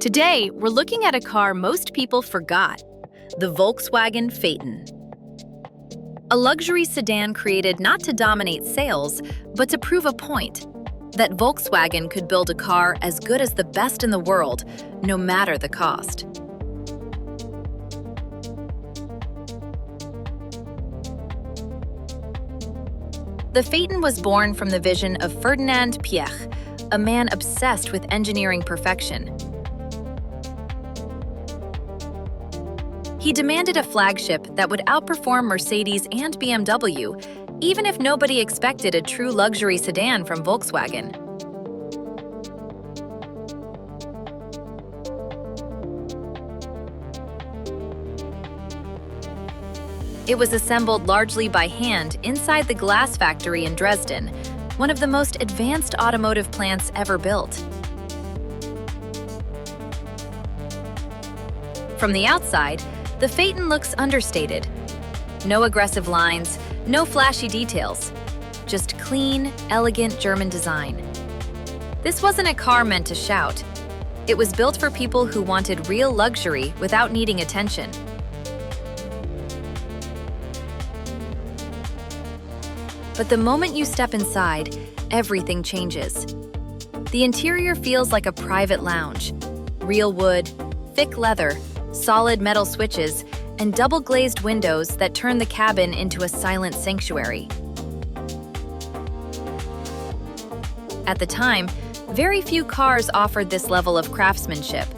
Today, we're looking at a car most people forgot, the Volkswagen Phaeton. A luxury sedan created not to dominate sales, but to prove a point, that Volkswagen could build a car as good as the best in the world, no matter the cost. The Phaeton was born from the vision of Ferdinand Piëch, a man obsessed with engineering perfection. He demanded a flagship that would outperform Mercedes and BMW, even if nobody expected a true luxury sedan from Volkswagen. It was assembled largely by hand inside the glass factory in Dresden, one of the most advanced automotive plants ever built. From the outside, the Phaeton looks understated. No aggressive lines, no flashy details, just clean, elegant German design. This wasn't a car meant to shout. It was built for people who wanted real luxury without needing attention. But the moment you step inside, everything changes. The interior feels like a private lounge. Real wood, thick leather, solid metal switches, and double-glazed windows that turn the cabin into a silent sanctuary. At the time, very few cars offered this level of craftsmanship,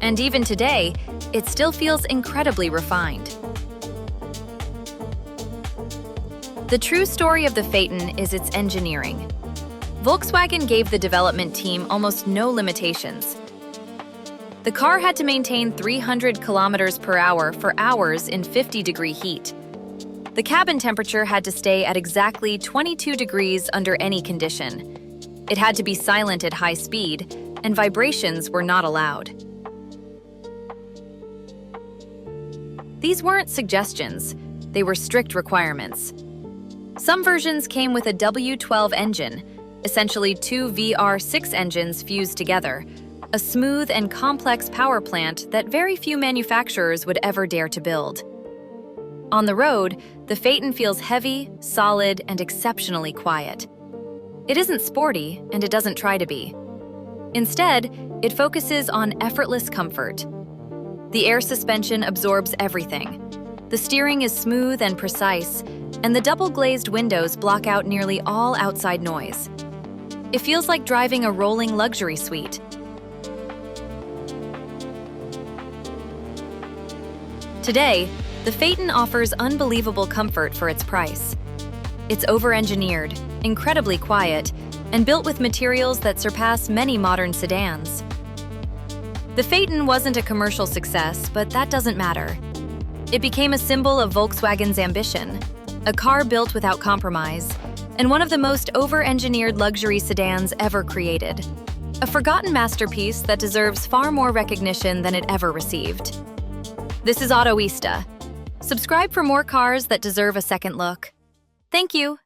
and even today, it still feels incredibly refined. The true story of the Phaeton is its engineering. Volkswagen gave the development team almost no limitations. The car had to maintain 300 kilometers per hour for hours in 50-degree heat. The cabin temperature had to stay at exactly 22 degrees under any condition. It had to be silent at high speed, and vibrations were not allowed. These weren't suggestions, they were strict requirements. Some versions came with a W12 engine, essentially two VR6 engines fused together, a smooth and complex power plant that very few manufacturers would ever dare to build. On the road, the Phaeton feels heavy, solid, and exceptionally quiet. It isn't sporty, and it doesn't try to be. Instead, it focuses on effortless comfort. The air suspension absorbs everything. The steering is smooth and precise, and the double-glazed windows block out nearly all outside noise. It feels like driving a rolling luxury suite. Today, the Phaeton offers unbelievable comfort for its price. It's over-engineered, incredibly quiet, and built with materials that surpass many modern sedans. The Phaeton wasn't a commercial success, but that doesn't matter. It became a symbol of Volkswagen's ambition, a car built without compromise, and one of the most over-engineered luxury sedans ever created. A forgotten masterpiece that deserves far more recognition than it ever received. This is Autoista. Subscribe for more cars that deserve a second look. Thank you.